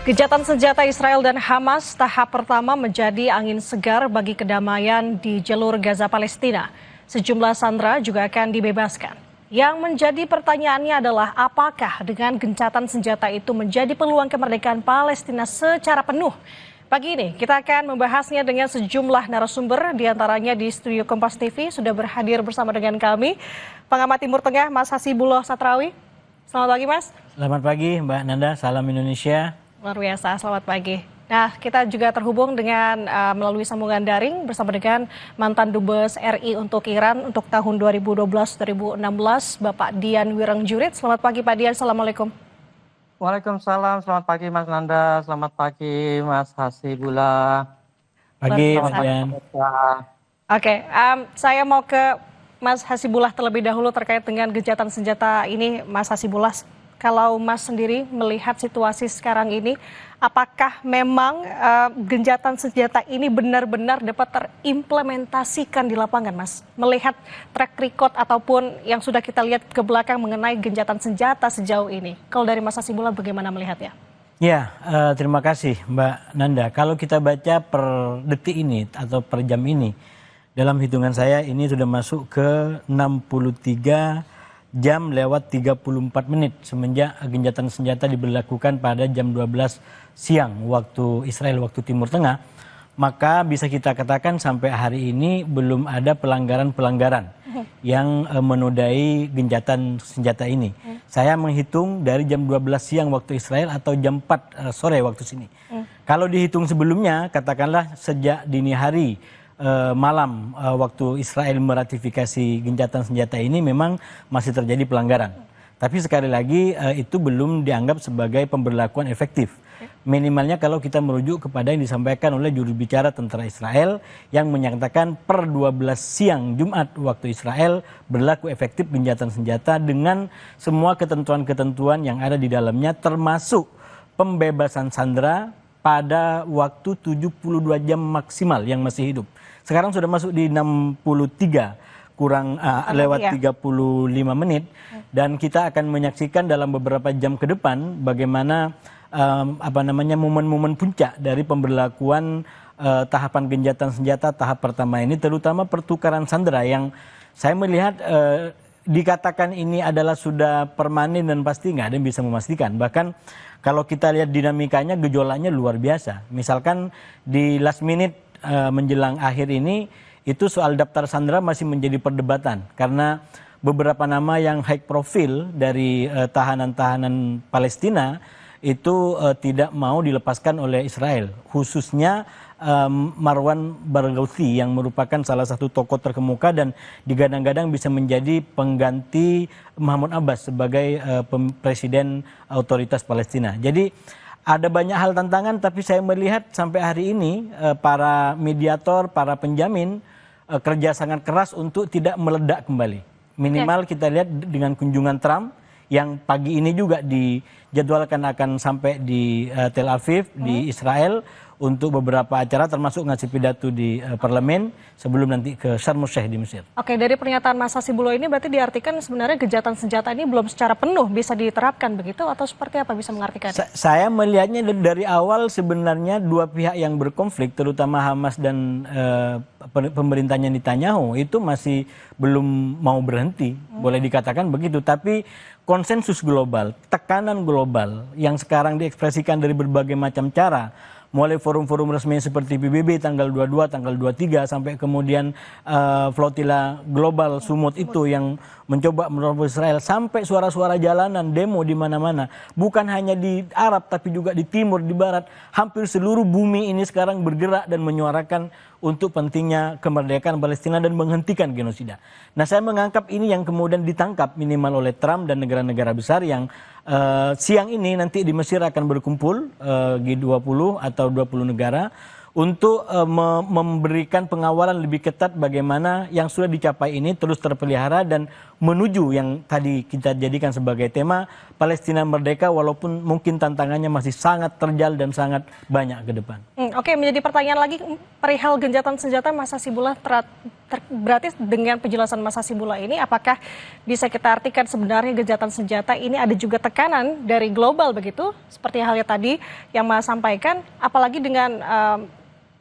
Gencatan senjata Israel dan Hamas tahap pertama menjadi angin segar bagi kedamaian di jalur Gaza Palestina. Sejumlah sandera juga akan dibebaskan. Yang menjadi pertanyaannya adalah apakah dengan gencatan senjata itu menjadi peluang kemerdekaan Palestina secara penuh? Pagi ini kita akan membahasnya dengan sejumlah narasumber, diantaranya di studio Kompas TV sudah berhadir bersama dengan kami pengamat Timur Tengah Mas Hasibullah Satrawi. Selamat pagi Mas. Selamat pagi Mbak Nanda, salam Indonesia. Luar biasa, selamat pagi. Nah, kita juga terhubung dengan melalui sambungan daring bersama dengan mantan Dubes RI untuk Iran untuk tahun 2012-2016, Bapak Dian Wirengjurit. Selamat pagi Pak Dian, Assalamualaikum. Waalaikumsalam, selamat pagi Mas Nanda, selamat pagi Mas Hasibullah. Pagi Pak Dian. Oke, saya mau ke Mas Hasibullah terlebih dahulu terkait dengan gencatan senjata ini, Mas Hasibullah. Kalau Mas sendiri melihat situasi sekarang ini, apakah memang gencatan senjata ini benar-benar dapat terimplementasikan di lapangan, Mas? Melihat track record ataupun yang sudah kita lihat ke belakang mengenai gencatan senjata sejauh ini. Kalau dari Mas Hasibullah bagaimana melihatnya? Ya, terima kasih Mbak Nanda. Kalau kita baca per detik ini atau per jam ini, dalam hitungan saya ini sudah masuk ke 63 jam lewat 34 menit semenjak gencatan senjata diberlakukan pada jam 12 siang waktu Israel, waktu Timur Tengah. Maka bisa kita katakan sampai hari ini belum ada pelanggaran-pelanggaran yang menodai gencatan senjata ini. Saya menghitung dari jam 12 siang waktu Israel atau jam 4 sore waktu sini. Kalau dihitung sebelumnya, katakanlah sejak dini hari malam waktu Israel meratifikasi gencatan senjata ini memang masih terjadi pelanggaran. Tapi sekali lagi itu belum dianggap sebagai pemberlakuan efektif. Minimalnya kalau kita merujuk kepada yang disampaikan oleh juru bicara tentara Israel yang menyatakan per 12 siang Jumat waktu Israel berlaku efektif gencatan senjata dengan semua ketentuan-ketentuan yang ada di dalamnya termasuk pembebasan sandera pada waktu 72 jam maksimal yang masih hidup. Sekarang sudah masuk di 63 kurang lewat 35 menit dan kita akan menyaksikan dalam beberapa jam ke depan bagaimana momen-momen puncak dari pemberlakuan tahapan gencatan senjata tahap pertama ini, terutama pertukaran sandera yang saya melihat dikatakan ini adalah sudah permanen dan pasti nggak ada yang bisa memastikan. Bahkan kalau kita lihat dinamikanya, gejolaknya luar biasa. Misalkan di last minute menjelang akhir ini, itu soal daftar sandera masih menjadi perdebatan. Karena beberapa nama yang high profile dari tahanan-tahanan Palestina itu tidak mau dilepaskan oleh Israel. Khususnya Marwan Barghouti yang merupakan salah satu tokoh terkemuka dan digadang-gadang bisa menjadi pengganti Mahmud Abbas sebagai presiden otoritas Palestina. Jadi ada banyak hal tantangan, tapi saya melihat sampai hari ini para mediator, para penjamin kerja sangat keras untuk tidak meledak kembali. Minimal kita lihat dengan kunjungan Trump yang pagi ini juga dijadwalkan akan sampai di Tel Aviv, di Israel untuk beberapa acara termasuk ngasih pidato di parlemen sebelum nanti ke Sharm el-Sheikh di Mesir. Oke, dari pernyataan Mas Hasibullah ini berarti diartikan sebenarnya gencatan senjata ini belum secara penuh bisa diterapkan begitu atau seperti apa bisa mengartikan? Saya melihatnya dari awal sebenarnya dua pihak yang berkonflik terutama Hamas dan pemerintahnya Netanyahu itu masih belum mau berhenti, boleh dikatakan begitu. Tapi konsensus global, tekanan global yang sekarang diekspresikan dari berbagai macam cara, mulai forum-forum resmi seperti PBB tanggal 22, tanggal 23, sampai kemudian flotila global Sumut itu yang mencoba menerobos Israel, sampai suara-suara jalanan, demo di mana-mana. Bukan hanya di Arab, tapi juga di timur, di barat. Hampir seluruh bumi ini sekarang bergerak dan menyuarakan untuk pentingnya kemerdekaan Palestina dan menghentikan genosida. Nah, saya menganggap ini yang kemudian ditangkap minimal oleh Trump dan negara-negara besar yang siang ini nanti di Mesir akan berkumpul G20 atau 20 negara untuk memberikan pengawalan lebih ketat bagaimana yang sudah dicapai ini terus terpelihara dan menuju yang tadi kita jadikan sebagai tema Palestina merdeka walaupun mungkin tantangannya masih sangat terjal dan sangat banyak ke depan. Oke, menjadi pertanyaan lagi perihal gencatan senjata Mas Hasibullah Berarti dengan penjelasan Mas Hasibullah ini, apakah bisa kita artikan sebenarnya gencatan senjata ini ada juga tekanan dari global begitu, seperti halnya tadi yang Mas sampaikan, apalagi dengan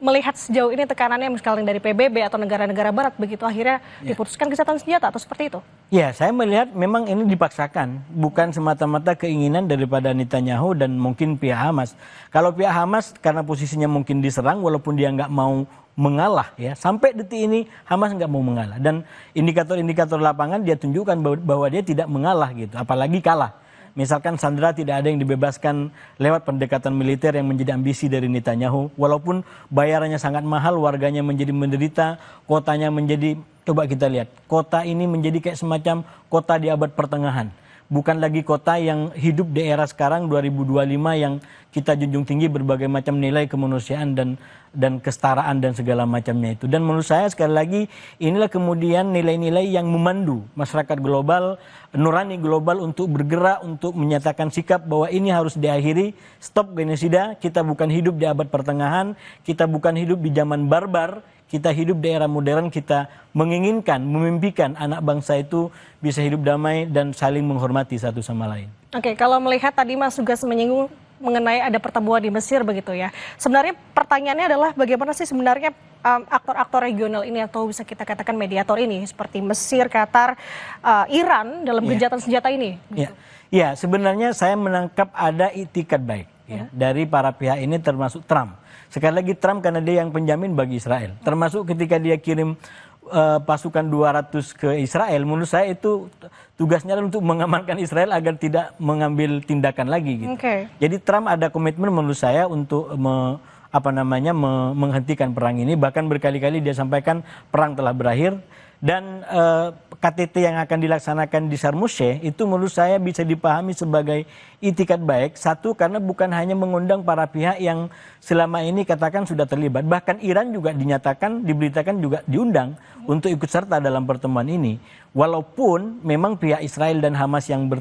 melihat sejauh ini tekanannya misalnya dari PBB atau negara-negara Barat begitu akhirnya diputuskan gencatan senjata atau seperti itu? Ya, saya melihat memang ini dipaksakan, bukan semata-mata keinginan daripada Netanyahu dan mungkin pihak Hamas. Kalau pihak Hamas karena posisinya mungkin diserang, walaupun dia nggak mau mengalah ya, sampai detik ini Hamas nggak mau mengalah. Dan indikator-indikator lapangan dia tunjukkan bahwa dia tidak mengalah gitu, apalagi kalah. Misalkan Sandra tidak ada yang dibebaskan lewat pendekatan militer yang menjadi ambisi dari Netanyahu. Walaupun bayarannya sangat mahal, warganya menjadi menderita, kotanya menjadi, coba kita lihat, kota ini menjadi kayak semacam kota di abad pertengahan. Bukan lagi kota yang hidup di era sekarang 2025 yang kita junjung tinggi berbagai macam nilai kemanusiaan dan kesetaraan dan segala macamnya itu. Dan menurut saya sekali lagi inilah kemudian nilai-nilai yang memandu masyarakat global, nurani global untuk bergerak, untuk menyatakan sikap bahwa ini harus diakhiri, stop genosida, kita bukan hidup di abad pertengahan, kita bukan hidup di zaman barbar, kita hidup di era modern, kita menginginkan, memimpikan anak bangsa itu bisa hidup damai dan saling menghormati satu sama lain. Oke, kalau melihat tadi Mas juga menyinggung mengenai ada pertemuan di Mesir begitu ya. Sebenarnya pertanyaannya adalah bagaimana sih sebenarnya aktor-aktor regional ini atau bisa kita katakan mediator ini seperti Mesir, Qatar, Iran dalam gencatan senjata ini? Gitu. Ya, sebenarnya saya menangkap ada itikat baik ya, dari para pihak ini termasuk Trump. Sekali lagi Trump karena dia yang penjamin bagi Israel. Termasuk ketika dia kirim pasukan 200 ke Israel, menurut saya itu tugasnya untuk mengamankan Israel agar tidak mengambil tindakan lagi gitu. Jadi Trump ada komitmen menurut saya untuk menghentikan perang ini. Bahkan berkali-kali dia sampaikan perang telah berakhir. Dan KTT yang akan dilaksanakan di Sharm el-Sheikh itu menurut saya bisa dipahami sebagai itikat baik. Satu, karena bukan hanya mengundang para pihak yang selama ini katakan sudah terlibat. Bahkan Iran juga diberitakan juga diundang untuk ikut serta dalam pertemuan ini. Walaupun memang pihak Israel dan Hamas yang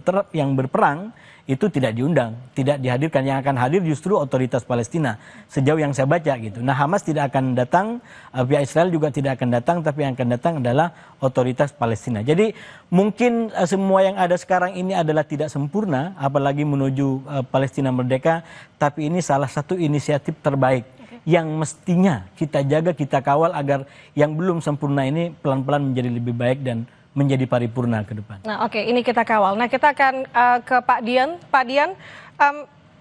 berperang itu tidak diundang, tidak dihadirkan. Yang akan hadir justru otoritas Palestina sejauh yang saya baca gitu. Nah, Hamas tidak akan datang, pihak Israel juga tidak akan datang, tapi yang akan datang adalah otoritas Palestina. Jadi mungkin semua yang ada sekarang ini adalah tidak sempurna, apalagi menuju Palestina merdeka, tapi ini salah satu inisiatif terbaik yang mestinya kita jaga, kita kawal agar yang belum sempurna ini pelan-pelan menjadi lebih baik dan menjadi paripurna ke depan. Nah, oke, ini kita kawal. Nah, kita akan ke Pak Dian. Pak Dian,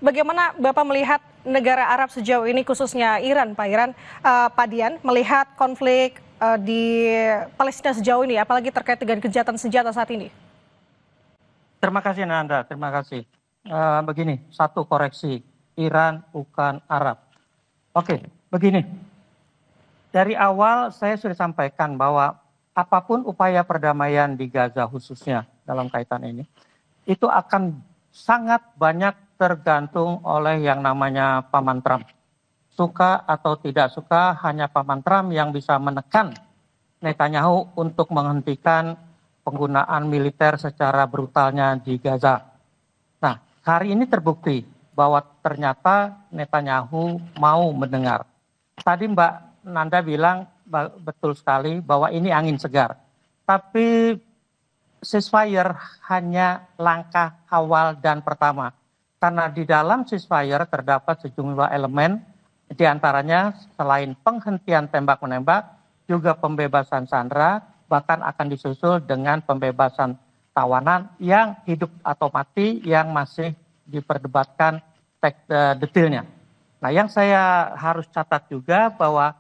bagaimana Bapak melihat negara Arab sejauh ini, khususnya Iran, Pak Dian, melihat konflik di Palestina sejauh ini, apalagi terkait dengan kejahatan senjata saat ini? Terima kasih Nanda, terima kasih. Begini, satu koreksi, Iran bukan Arab. Oke, begini. Dari awal saya sudah sampaikan bahwa apapun upaya perdamaian di Gaza khususnya dalam kaitan ini, itu akan sangat banyak tergantung oleh yang namanya Paman Trump. Suka atau tidak suka, hanya Paman Trump yang bisa menekan Netanyahu untuk menghentikan penggunaan militer secara brutalnya di Gaza. Nah, hari ini terbukti bahwa ternyata Netanyahu mau mendengar. Tadi Mbak Nanda bilang betul sekali bahwa ini angin segar. Tapi ceasefire hanya langkah awal dan pertama. Karena di dalam ceasefire terdapat sejumlah elemen, di antaranya selain penghentian tembak-menembak, juga pembebasan sandera, bahkan akan disusul dengan pembebasan tawanan yang hidup atau mati yang masih diperdebatkan detailnya. Nah, yang saya harus catat juga bahwa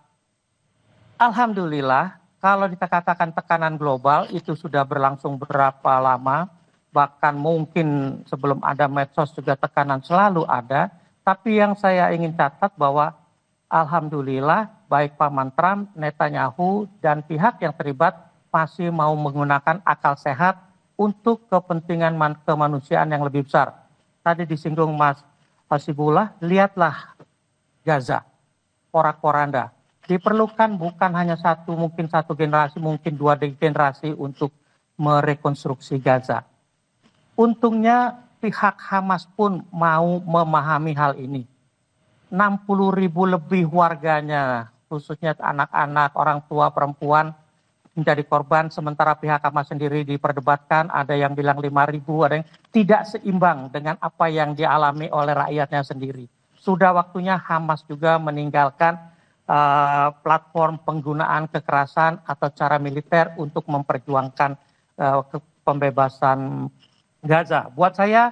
alhamdulillah, kalau kita katakan tekanan global itu sudah berlangsung berapa lama, bahkan mungkin sebelum ada medsos juga tekanan selalu ada, tapi yang saya ingin catat bahwa alhamdulillah baik Paman Trump, Netanyahu, dan pihak yang terlibat masih mau menggunakan akal sehat untuk kepentingan kemanusiaan yang lebih besar. Tadi disinggung Mas Hasibullah, lihatlah Gaza, porak-poranda. Diperlukan bukan hanya mungkin satu generasi, mungkin 2 generasi untuk merekonstruksi Gaza. Untungnya pihak Hamas pun mau memahami hal ini. 60.000 lebih warganya, khususnya anak-anak, orang tua, perempuan, menjadi korban, sementara pihak Hamas sendiri diperdebatkan, ada yang bilang 5.000, ada yang tidak seimbang dengan apa yang dialami oleh rakyatnya sendiri. Sudah waktunya Hamas juga meninggalkan platform penggunaan kekerasan atau cara militer untuk memperjuangkan pembebasan Gaza. Buat saya,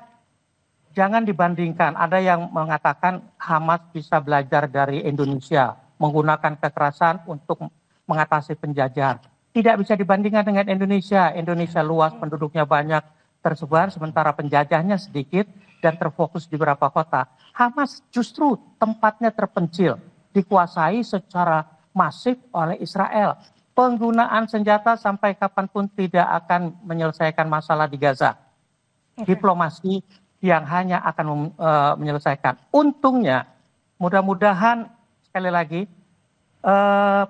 jangan dibandingkan. Ada yang mengatakan Hamas bisa belajar dari Indonesia, menggunakan kekerasan untuk mengatasi penjajahan. Tidak bisa dibandingkan dengan Indonesia. Indonesia luas, penduduknya banyak, tersebar, sementara penjajahnya sedikit dan terfokus di beberapa kota. Hamas justru tempatnya terpencil, dikuasai secara masif oleh Israel. Penggunaan senjata sampai kapanpun tidak akan menyelesaikan masalah di Gaza. Diplomasi yang hanya akan menyelesaikan. Untungnya, mudah-mudahan sekali lagi,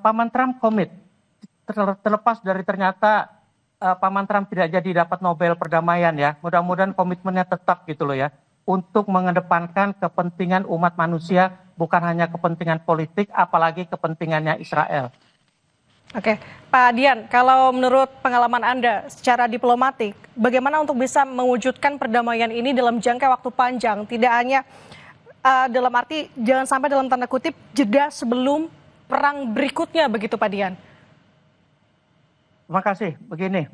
Paman Trump komit. Terlepas dari ternyata Paman Trump tidak jadi dapat Nobel perdamaian ya, mudah-mudahan komitmennya tetap gitu loh ya, untuk mengedepankan kepentingan umat manusia, bukan hanya kepentingan politik, apalagi kepentingannya Israel. Oke, Pak Dian, kalau menurut pengalaman Anda secara diplomatik, bagaimana untuk bisa mewujudkan perdamaian ini dalam jangka waktu panjang, tidak hanya dalam arti jangan sampai dalam tanda kutip jeda sebelum perang berikutnya begitu Pak Dian? Terima kasih. Begini,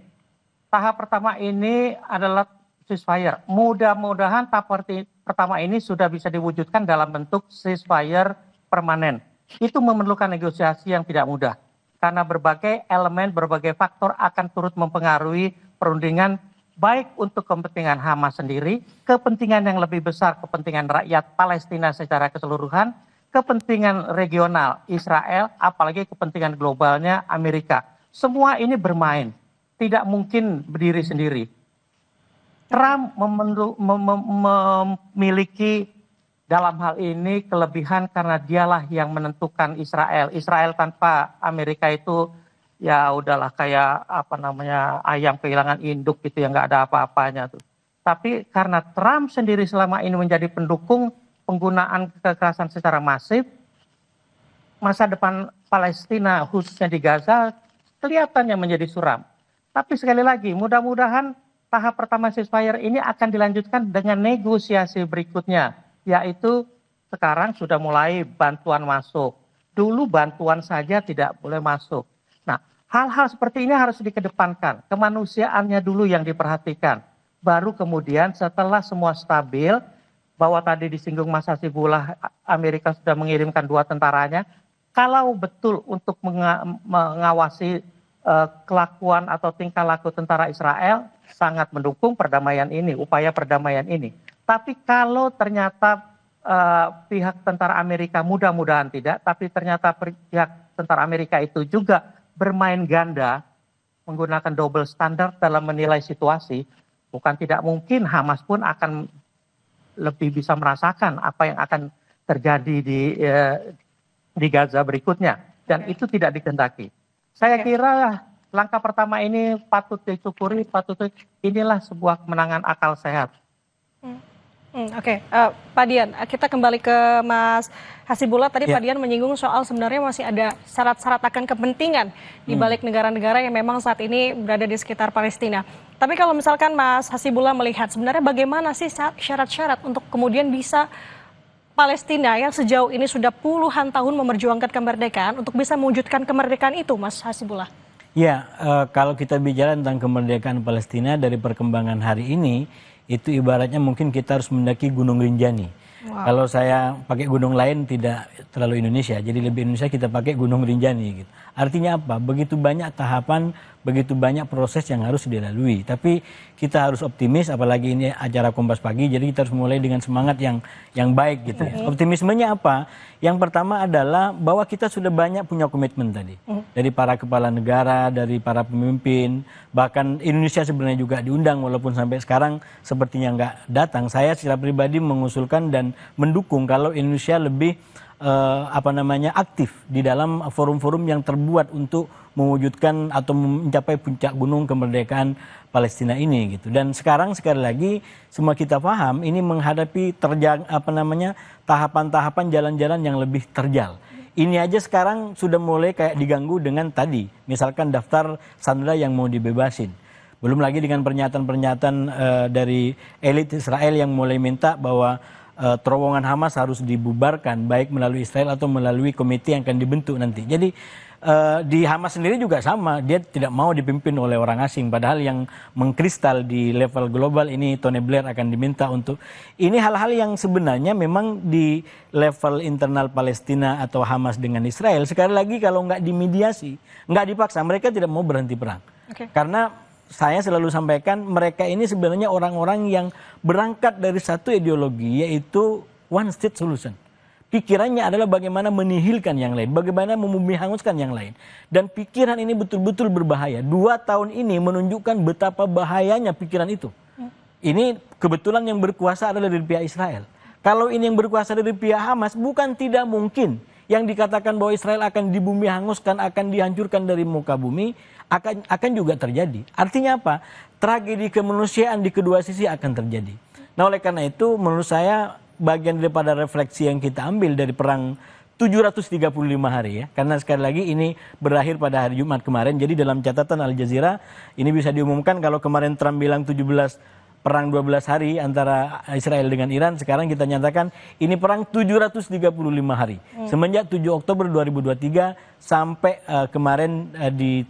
tahap pertama ini adalah ceasefire. Mudah-mudahan tahap pertama ini sudah bisa diwujudkan dalam bentuk ceasefire permanen. Itu memerlukan negosiasi yang tidak mudah. Karena berbagai elemen, berbagai faktor akan turut mempengaruhi perundingan baik untuk kepentingan Hamas sendiri, kepentingan yang lebih besar, kepentingan rakyat Palestina secara keseluruhan, kepentingan regional Israel, apalagi kepentingan globalnya Amerika. Semua ini bermain, tidak mungkin berdiri sendiri. Trump memiliki dalam hal ini kelebihan karena dialah yang menentukan Israel. Israel tanpa Amerika itu ya udahlah kayak ayam kehilangan induk gitu yang nggak ada apa-apanya tuh. Tapi karena Trump sendiri selama ini menjadi pendukung penggunaan kekerasan secara masif, masa depan Palestina khususnya di Gaza kelihatannya menjadi suram. Tapi sekali lagi, mudah-mudahan tahap pertama ceasefire ini akan dilanjutkan dengan negosiasi berikutnya, yaitu sekarang sudah mulai bantuan masuk. Dulu bantuan saja tidak boleh masuk. Nah, hal-hal seperti ini harus dikedepankan. Kemanusiaannya dulu yang diperhatikan. Baru kemudian setelah semua stabil, bahwa tadi disinggung Mas Hasibullah, Amerika sudah mengirimkan 2 tentaranya. Kalau betul untuk mengawasi kelakuan atau tingkah laku tentara Israel, sangat mendukung perdamaian ini, upaya perdamaian ini. Tapi kalau ternyata pihak tentara Amerika, mudah-mudahan tidak, tapi ternyata pihak tentara Amerika itu juga bermain ganda, menggunakan double standard dalam menilai situasi, bukan tidak mungkin Hamas pun akan lebih bisa merasakan apa yang akan terjadi di Gaza berikutnya. Dan itu tidak dikehendaki. Saya kira langkah pertama ini patut disyukuri, inilah sebuah kemenangan akal sehat. Oke, Pak Dian, kita kembali ke Mas Hasibullah. Tadi Pak Dian menyinggung soal sebenarnya masih ada syarat-syarat akan kepentingan di balik negara-negara yang memang saat ini berada di sekitar Palestina. Tapi kalau misalkan Mas Hasibullah melihat sebenarnya bagaimana sih syarat-syarat untuk kemudian bisa Palestina yang sejauh ini sudah puluhan tahun memperjuangkan kemerdekaan untuk bisa mewujudkan kemerdekaan itu, Mas Hasibullah? Ya, kalau kita bicara tentang kemerdekaan Palestina dari perkembangan hari ini, itu ibaratnya mungkin kita harus mendaki Gunung Rinjani. Wow. Kalau saya pakai gunung lain tidak terlalu Indonesia, jadi lebih Indonesia kita pakai Gunung Rinjani. Gitu. Artinya apa? Begitu banyak tahapan, begitu banyak proses yang harus dilalui. Tapi kita harus optimis, apalagi ini acara Kompas Pagi, jadi kita harus mulai dengan semangat yang baik gitu. Ya. Optimismenya apa? Yang pertama adalah bahwa kita sudah banyak punya komitmen tadi. Dari para kepala negara, dari para pemimpin, bahkan Indonesia sebenarnya juga diundang walaupun sampai sekarang sepertinya nggak datang. Saya secara pribadi mengusulkan dan mendukung kalau Indonesia lebih aktif di dalam forum-forum yang terbuat untuk mewujudkan atau mencapai puncak gunung kemerdekaan Palestina ini gitu. Dan sekarang sekali lagi semua kita paham ini menghadapi tahapan-tahapan jalan-jalan yang lebih terjal. Ini aja sekarang sudah mulai kayak diganggu dengan tadi, misalkan daftar sandera yang mau dibebasin. Belum lagi dengan pernyataan-pernyataan dari elit Israel yang mulai minta bahwa terowongan Hamas harus dibubarkan, baik melalui Israel atau melalui komite yang akan dibentuk nanti. Jadi di Hamas sendiri juga sama, dia tidak mau dipimpin oleh orang asing, padahal yang mengkristal di level global ini Tony Blair akan diminta untuk ini hal-hal yang sebenarnya memang di level internal Palestina atau Hamas dengan Israel sekali lagi kalau nggak dimediasi, nggak dipaksa, mereka tidak mau berhenti perang. Karena saya selalu sampaikan mereka ini sebenarnya orang-orang yang berangkat dari satu ideologi yaitu one state solution. Pikirannya adalah bagaimana menihilkan yang lain, bagaimana membumi hanguskan yang lain. Dan pikiran ini betul-betul berbahaya. 2 tahun ini menunjukkan betapa bahayanya pikiran itu. Ini kebetulan yang berkuasa adalah dari pihak Israel. Kalau ini yang berkuasa dari pihak Hamas, bukan tidak mungkin yang dikatakan bahwa Israel akan dibumi hanguskan, akan dihancurkan dari muka bumi, akan juga terjadi. Artinya apa? Tragedi kemanusiaan di kedua sisi akan terjadi. Nah oleh karena itu menurut saya bagian daripada refleksi yang kita ambil dari perang 735 hari ya. Karena sekali lagi ini berakhir pada hari Jumat kemarin. Jadi dalam catatan Al Jazeera ini bisa diumumkan kalau kemarin Trump bilang 12 hari antara Israel dengan Iran. Sekarang kita nyatakan ini perang 735 hari. Semenjak 7 Oktober 2023 sampai kemarin di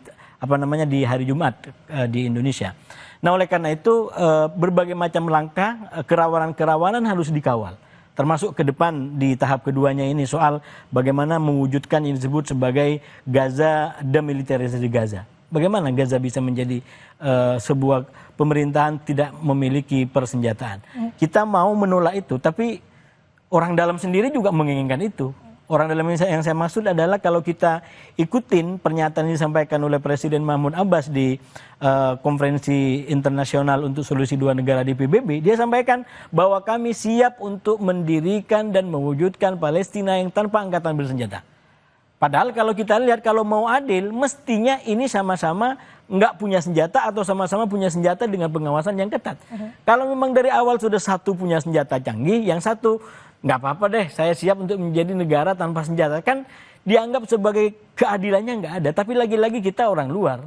hari Jumat di Indonesia. Nah oleh karena itu berbagai macam langkah kerawanan-kerawanan harus dikawal. Termasuk ke depan di tahap keduanya ini soal bagaimana mewujudkan yang disebut sebagai Gaza, demilitarisasi Gaza. Bagaimana Gaza bisa menjadi sebuah pemerintahan tidak memiliki persenjataan. Kita mau menolak itu tapi orang dalam sendiri juga menginginkan itu. Orang dalam yang saya maksud adalah kalau kita ikutin pernyataan yang disampaikan oleh Presiden Mahmud Abbas di konferensi internasional untuk solusi 2 negara di PBB, dia sampaikan bahwa kami siap untuk mendirikan dan mewujudkan Palestina yang tanpa angkatan bersenjata. Padahal kalau kita lihat kalau mau adil, mestinya ini sama-sama nggak punya senjata atau sama-sama punya senjata dengan pengawasan yang ketat. Kalau memang dari awal sudah satu punya senjata canggih, yang satu nggak apa-apa deh, saya siap untuk menjadi negara tanpa senjata. Kan dianggap sebagai keadilannya nggak ada. Tapi lagi-lagi kita orang luar.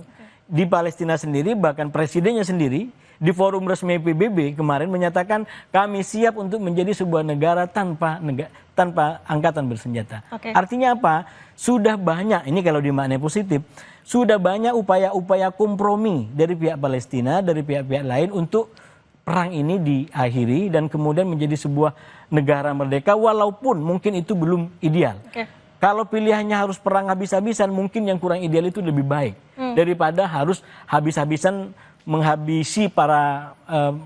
Di Palestina sendiri, bahkan presidennya sendiri, di forum resmi PBB kemarin menyatakan kami siap untuk menjadi sebuah negara tanpa angkatan bersenjata. Artinya apa? Sudah banyak, ini kalau dimaknai positif, sudah banyak upaya-upaya kompromi dari pihak Palestina, dari pihak-pihak lain untuk perang ini diakhiri dan kemudian menjadi sebuah negara merdeka walaupun mungkin itu belum ideal. Kalau pilihannya harus perang habis-habisan mungkin yang kurang ideal itu lebih baik daripada harus habis-habisan menghabisi para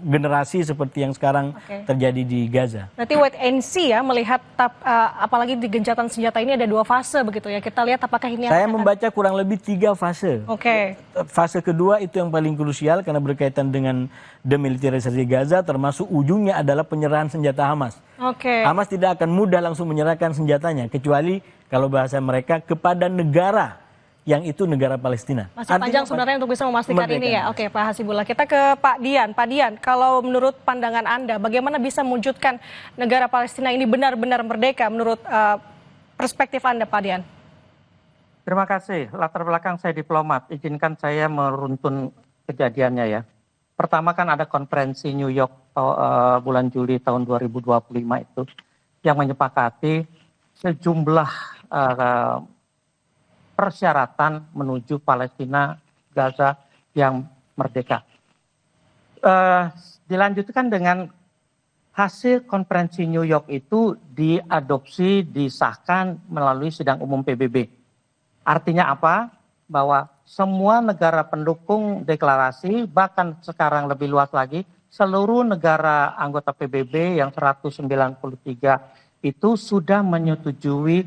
generasi seperti yang sekarang terjadi di Gaza. Berarti wait and see ya melihat apalagi di gencatan senjata ini ada 2 fase begitu ya. Kita lihat apakah ini saya membaca kurang lebih 3 fase. Fase kedua itu yang paling krusial karena berkaitan dengan demilitarisasi Gaza termasuk ujungnya adalah penyerahan senjata Hamas. Hamas tidak akan mudah langsung menyerahkan senjatanya kecuali kalau bahasa mereka kepada negara yang itu negara Palestina. Masih panjang sebenarnya untuk bisa memastikan ini ya. Oke Pak Hasibullah, kita ke Pak Dian. Pak Dian, kalau menurut pandangan Anda, bagaimana bisa mewujudkan negara Palestina ini benar-benar merdeka menurut perspektif Anda Pak Dian? Terima kasih. Latar belakang saya diplomat, izinkan saya meruntun kejadiannya ya. Pertama kan ada konferensi New York bulan Juli tahun 2025 itu yang menyepakati sejumlah persyaratan menuju Palestina, Gaza yang merdeka. Dilanjutkan dengan hasil konferensi New York itu diadopsi, disahkan melalui sidang umum PBB. Artinya apa? Bahwa semua negara pendukung deklarasi, bahkan sekarang lebih luas lagi, seluruh negara anggota PBB yang 193 itu sudah menyetujui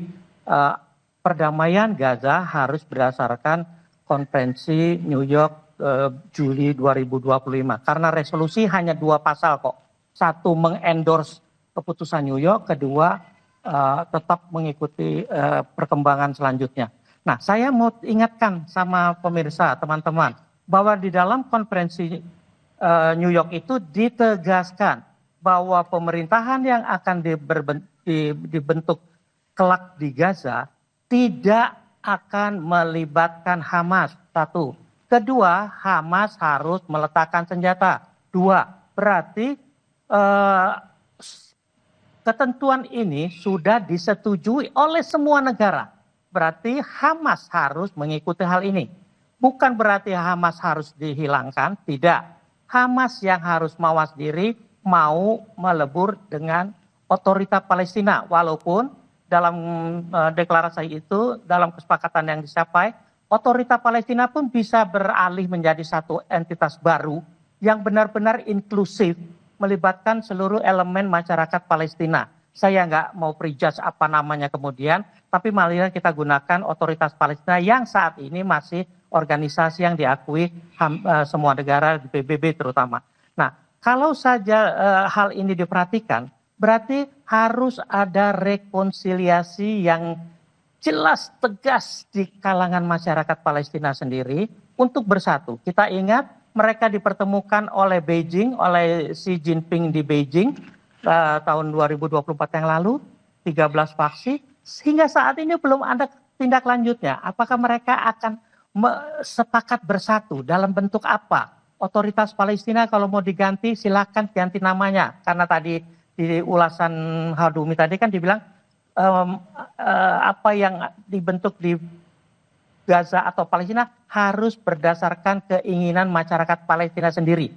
perdamaian Gaza harus berdasarkan konferensi New York Juli 2025. Karena resolusi hanya 2 pasal kok. 1 mengendorse keputusan New York, kedua tetap mengikuti perkembangan selanjutnya. Nah, saya mau ingatkan sama pemirsa, teman-teman, bahwa di dalam konferensi New York itu ditegaskan bahwa pemerintahan yang akan dibentuk kelak di Gaza tidak akan melibatkan Hamas. Satu. Kedua, Hamas harus meletakkan senjata. Dua, berarti ketentuan ini sudah disetujui oleh semua negara. Berarti Hamas harus mengikuti hal ini. Bukan berarti Hamas harus dihilangkan, tidak. Hamas yang harus mawas diri mau melebur dengan otoritas Palestina. Walaupun dalam deklarasi itu, dalam kesepakatan yang dicapai, otoritas Palestina pun bisa beralih menjadi satu entitas baru yang benar-benar inklusif, melibatkan seluruh elemen masyarakat Palestina. Saya nggak mau prejudge apa namanya kemudian, tapi marilah kita gunakan otoritas Palestina yang saat ini masih organisasi yang diakui semua negara, di PBB terutama. Nah, kalau saja hal ini diperhatikan, berarti harus ada rekonsiliasi yang jelas, tegas di kalangan masyarakat Palestina sendiri untuk bersatu. Kita ingat mereka dipertemukan oleh Beijing, oleh Xi Jinping di Beijing tahun 2024 yang lalu, 13 faksi, sehingga saat ini belum ada tindak lanjutnya. Apakah mereka akan sepakat bersatu dalam bentuk apa? Otoritas Palestina kalau mau diganti silakan ganti namanya. Karena tadi di ulasan Hadumi tadi kan dibilang apa yang dibentuk di Gaza atau Palestina harus berdasarkan keinginan masyarakat Palestina sendiri.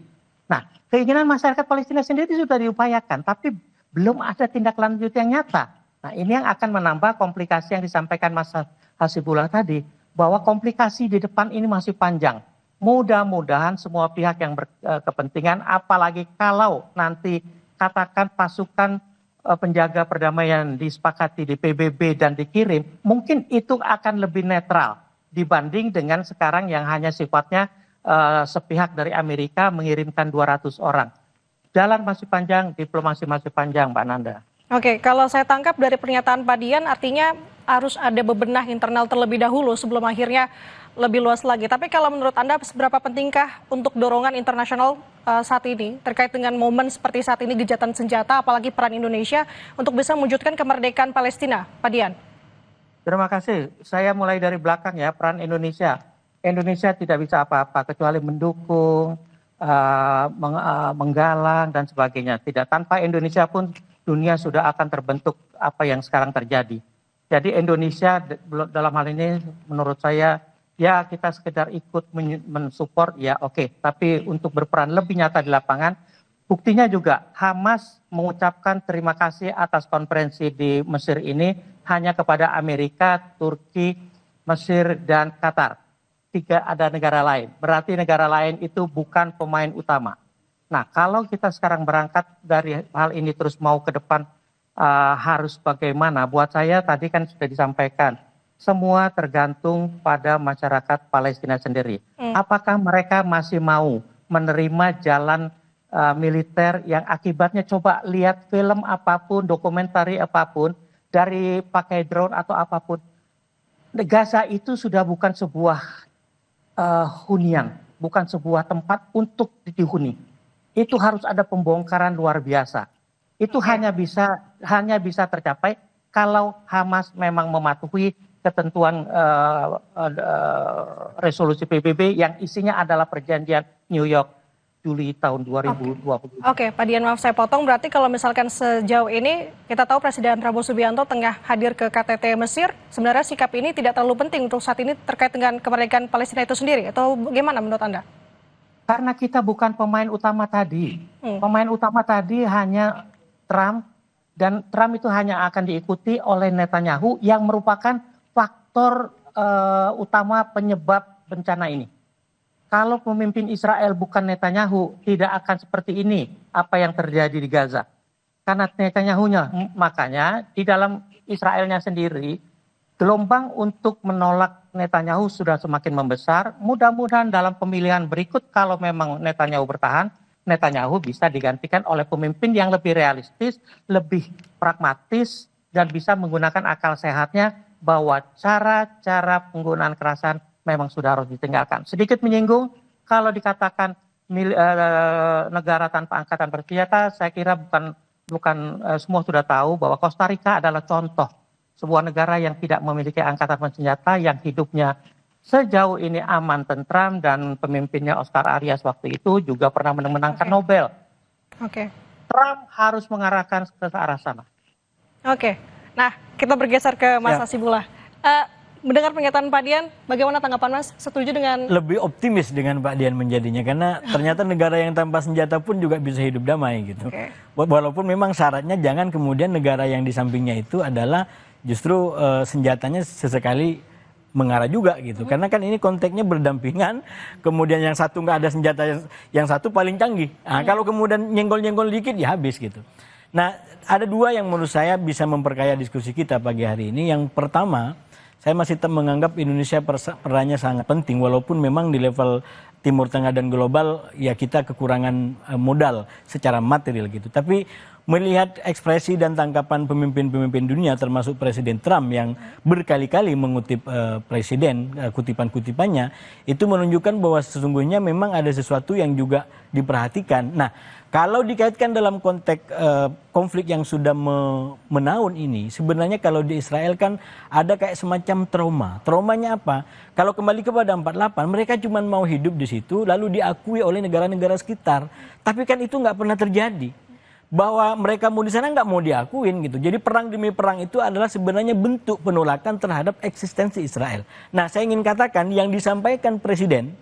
Nah, keinginan masyarakat Palestina sendiri sudah diupayakan, tapi belum ada tindak lanjut yang nyata. Nah, ini yang akan menambah komplikasi yang disampaikan Mas Hasibullah tadi, bahwa komplikasi di depan ini masih panjang. Mudah-mudahan semua pihak yang berkepentingan, apalagi kalau nanti katakan pasukan penjaga perdamaian disepakati di PBB dan dikirim, mungkin itu akan lebih netral dibanding dengan sekarang yang hanya sifatnya sepihak dari Amerika mengirimkan 200 orang. Jalan masih panjang, diplomasi masih panjang, Mbak Nanda. Oke, kalau saya tangkap dari pernyataan Pak Dian, artinya harus ada bebenah internal terlebih dahulu sebelum akhirnya lebih luas lagi. Tapi kalau menurut Anda, seberapa pentingkah untuk dorongan internasional saat ini terkait dengan momen seperti saat ini, gencatan senjata, apalagi peran Indonesia untuk bisa mewujudkan kemerdekaan Palestina, Pak Dian? Terima kasih. Saya mulai dari belakang ya, peran Indonesia. Indonesia tidak bisa apa-apa kecuali mendukung, menggalang dan sebagainya. Tidak, tanpa Indonesia pun dunia sudah akan terbentuk apa yang sekarang terjadi. Jadi Indonesia dalam hal ini menurut saya ya kita sekedar ikut mensupport ya oke. Tapi untuk berperan lebih nyata di lapangan, buktinya juga Hamas mengucapkan terima kasih atas konferensi di Mesir ini hanya kepada Amerika, Turki, Mesir, dan Qatar. Tidak ada negara lain. Berarti negara lain itu bukan pemain utama. Nah, kalau kita sekarang berangkat dari hal ini terus mau ke depan harus bagaimana? Buat saya tadi kan sudah disampaikan, semua tergantung pada masyarakat Palestina sendiri. Apakah mereka masih mau menerima jalan militer yang akibatnya coba lihat film apapun, dokumentari apapun, dari pakai drone atau apapun. Gaza itu sudah bukan sebuah hunian, bukan sebuah tempat untuk dihuni. Itu harus ada pembongkaran luar biasa. Itu hanya bisa tercapai kalau Hamas memang mematuhi ketentuan resolusi PBB yang isinya adalah perjanjian New York Juli tahun 2020. Oke, Pak Dian, maaf saya potong. Berarti kalau misalkan sejauh ini kita tahu Presiden Prabowo Subianto tengah hadir ke KTT Mesir, sebenarnya sikap ini tidak terlalu penting untuk saat ini terkait dengan kemerdekaan Palestina itu sendiri, atau bagaimana menurut Anda? Karena kita bukan pemain utama tadi. Pemain utama tadi hanya Trump, dan Trump itu hanya akan diikuti oleh Netanyahu yang merupakan faktor utama penyebab bencana ini. Kalau pemimpin Israel bukan Netanyahu, tidak akan seperti ini apa yang terjadi di Gaza. Karena Netanyahunya, makanya di dalam Israelnya sendiri, gelombang untuk menolak Netanyahu sudah semakin membesar. Mudah-mudahan dalam pemilihan berikut, kalau memang Netanyahu bertahan, Netanyahu bisa digantikan oleh pemimpin yang lebih realistis, lebih pragmatis, dan bisa menggunakan akal sehatnya bahwa cara-cara penggunaan kekerasan memang sudah harus ditinggalkan. Sedikit menyinggung, kalau dikatakan negara tanpa angkatan bersenjata, saya kira bukan semua sudah tahu bahwa Costa Rica adalah contoh sebuah negara yang tidak memiliki angkatan bersenjata, yang hidupnya sejauh ini aman, tentram, dan pemimpinnya Oscar Arias waktu itu juga pernah menangkan Nobel. Trump harus mengarahkan ke arah sana. Nah kita bergeser ke Mas Hasibullah. Mendengar pernyataan Pak Dian, bagaimana tanggapan Mas? Setuju dengan? Lebih optimis dengan Pak Dian menjadinya, karena ternyata negara yang tanpa senjata pun juga bisa hidup damai gitu. Walaupun memang syaratnya jangan kemudian negara yang di sampingnya itu adalah justru senjatanya sesekali mengarah juga gitu. Karena kan ini konteksnya berdampingan, kemudian yang satu nggak ada senjata, yang satu paling canggih. Nah, kalau kemudian nyenggol-nyenggol dikit ya habis gitu. Nah, ada dua yang menurut saya bisa memperkaya diskusi kita pagi hari ini. Yang pertama, saya masih menganggap Indonesia perannya sangat penting, walaupun memang di level Timur Tengah dan global ya kita kekurangan modal secara material gitu. Tapi melihat ekspresi dan tangkapan pemimpin-pemimpin dunia termasuk Presiden Trump yang berkali-kali mengutip presiden, kutipan-kutipannya, itu menunjukkan bahwa sesungguhnya memang ada sesuatu yang juga diperhatikan. Nah, kalau dikaitkan dalam konteks konflik yang sudah menaun ini, sebenarnya kalau di Israel kan ada kayak semacam trauma. Traumanya apa? Kalau kembali kepada 48, mereka cuma mau hidup di situ, lalu diakui oleh negara-negara sekitar. Tapi kan itu nggak pernah terjadi. Bahwa mereka mau di sana nggak mau diakuin gitu. Jadi perang demi perang itu adalah sebenarnya bentuk penolakan terhadap eksistensi Israel. Nah, saya ingin katakan yang disampaikan Presiden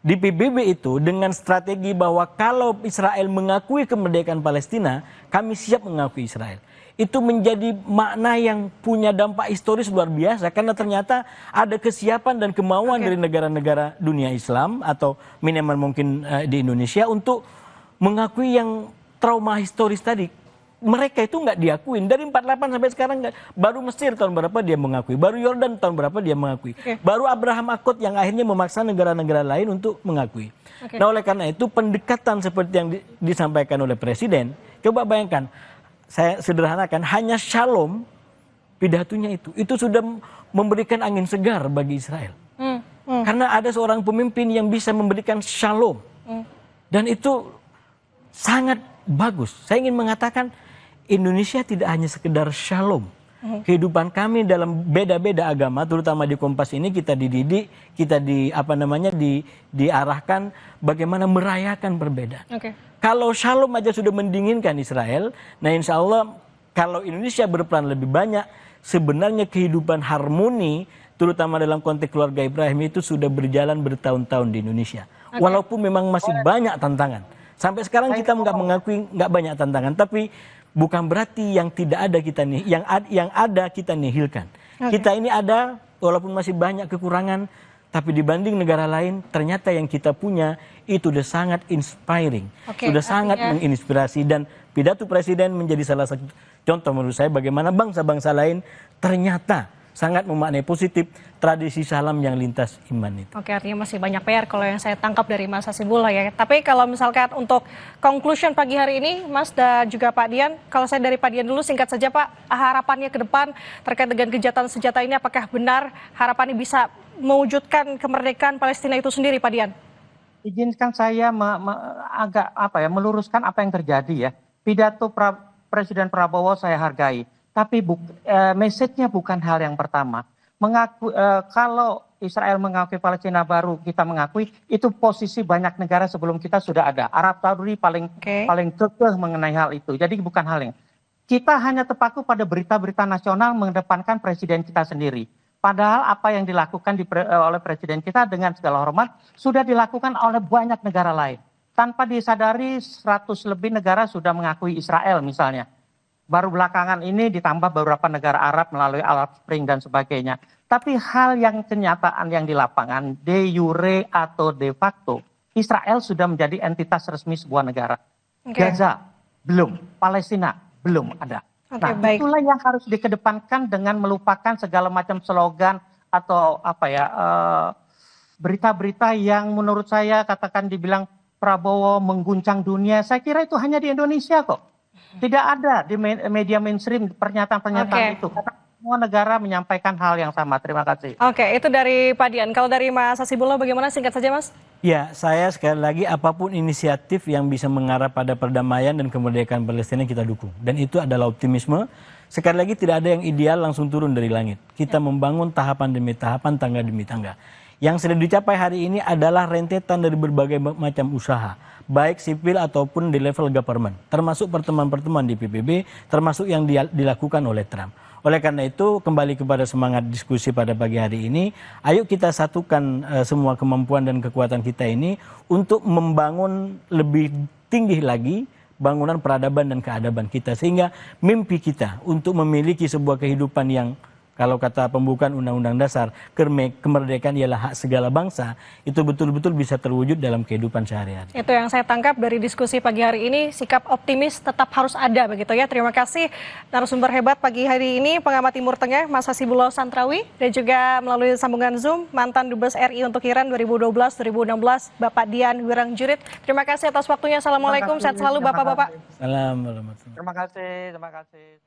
di PBB itu dengan strategi bahwa kalau Israel mengakui kemerdekaan Palestina, kami siap mengakui Israel. Itu menjadi makna yang punya dampak historis luar biasa karena ternyata ada kesiapan dan kemauan dari negara-negara dunia Islam atau minimal mungkin di Indonesia untuk mengakui yang trauma historis tadi. Mereka itu nggak diakuin dari 48 sampai sekarang baru Mesir tahun berapa dia mengakui, baru Yordan tahun berapa dia mengakui, baru Abraham Accord yang akhirnya memaksa negara-negara lain untuk mengakui. Nah, oleh karena itu pendekatan seperti yang disampaikan oleh Presiden, coba bayangkan, saya sederhanakan, hanya shalom pidatonya itu sudah memberikan angin segar bagi Israel. Karena ada seorang pemimpin yang bisa memberikan shalom, dan itu sangat bagus. Saya ingin mengatakan Indonesia tidak hanya sekedar shalom. Kehidupan kami dalam beda-beda agama, terutama di Kompas ini kita dididik, kita diarahkan bagaimana merayakan perbedaan. Kalau shalom aja sudah mendinginkan Israel, nah insya Allah kalau Indonesia berperan lebih banyak, sebenarnya kehidupan harmoni, terutama dalam konteks keluarga Ibrahim itu sudah berjalan bertahun-tahun di Indonesia. Walaupun memang masih banyak tantangan. Sampai sekarang kita nggak mengakui nggak banyak tantangan, tapi bukan berarti yang tidak ada kita nih, yang ada kita nihilkan. Kita ini ada, walaupun masih banyak kekurangan, tapi dibanding negara lain, ternyata yang kita punya itu sudah sangat inspiring, sudah sangat menginspirasi, dan pidato Presiden menjadi salah satu contoh menurut saya bagaimana bangsa-bangsa lain ternyata sangat memaknai positif tradisi salam yang lintas iman itu. Artinya masih banyak PR kalau yang saya tangkap dari Mas Hasibullah ya. Tapi kalau misalkan untuk conclusion pagi hari ini, Mas dan juga Pak Dian, kalau saya dari Pak Dian dulu singkat saja Pak, harapannya ke depan terkait dengan gencatan senjata ini, apakah benar harapannya bisa mewujudkan kemerdekaan Palestina itu sendiri, Pak Dian? Izinkan saya agak meluruskan apa yang terjadi ya. Pidato Presiden Prabowo saya hargai. Tapi message-nya bukan hal yang pertama. Kalau Israel mengakui Palestina baru kita mengakui, itu posisi banyak negara sebelum kita sudah ada. Arab Saudi paling kekeh mengenai hal itu. Jadi bukan hal yang kita hanya terpaku pada berita-berita nasional mengedepankan presiden kita sendiri. Padahal apa yang dilakukan oleh presiden kita dengan segala hormat sudah dilakukan oleh banyak negara lain. Tanpa disadari 100 lebih negara sudah mengakui Israel misalnya. Baru belakangan ini ditambah beberapa negara Arab melalui Arab Spring dan sebagainya. Tapi hal yang kenyataan yang di lapangan, de jure atau de facto, Israel sudah menjadi entitas resmi sebuah negara. Gaza belum, Palestina belum ada. Itulah yang harus dikedepankan dengan melupakan segala macam slogan atau berita-berita yang menurut saya katakan dibilang Prabowo mengguncang dunia. Saya kira itu hanya di Indonesia kok. Tidak ada di media mainstream pernyataan itu. Karena semua negara menyampaikan hal yang sama. Terima kasih. Itu dari Pak Dian. Kalau dari Mas Hasibullah bagaimana, singkat saja Mas? Ya, saya sekali lagi apapun inisiatif yang bisa mengarah pada perdamaian dan kemerdekaan Palestina kita dukung. Dan itu adalah optimisme. Sekali lagi tidak ada yang ideal langsung turun dari langit. Kita membangun tahapan demi tahapan, tangga demi tangga. Yang sudah dicapai hari ini adalah rentetan dari berbagai macam usaha, baik sipil ataupun di level government, termasuk pertemuan-pertemuan di PBB, termasuk yang dilakukan oleh Trump. Oleh karena itu, kembali kepada semangat diskusi pada pagi hari ini, ayo kita satukan semua kemampuan dan kekuatan kita ini untuk membangun lebih tinggi lagi bangunan peradaban dan keadaban kita, sehingga mimpi kita untuk memiliki sebuah kehidupan yang, kalau kata pembukaan Undang-Undang Dasar, kemerdekaan ialah hak segala bangsa, itu betul-betul bisa terwujud dalam kehidupan sehari-hari. Itu yang saya tangkap dari diskusi pagi hari ini, sikap optimis tetap harus ada begitu ya. Terima kasih narasumber hebat pagi hari ini, pengamat Timur Tengah Mas Hasibullah Santrawi, dan juga melalui sambungan Zoom mantan Dubes RI untuk Iran 2012-2016 Bapak Dian Wirangjurit. Terima kasih atas waktunya. Assalamualaikum, sehat selalu Bapak-bapak. Assalamualaikum. Terima kasih.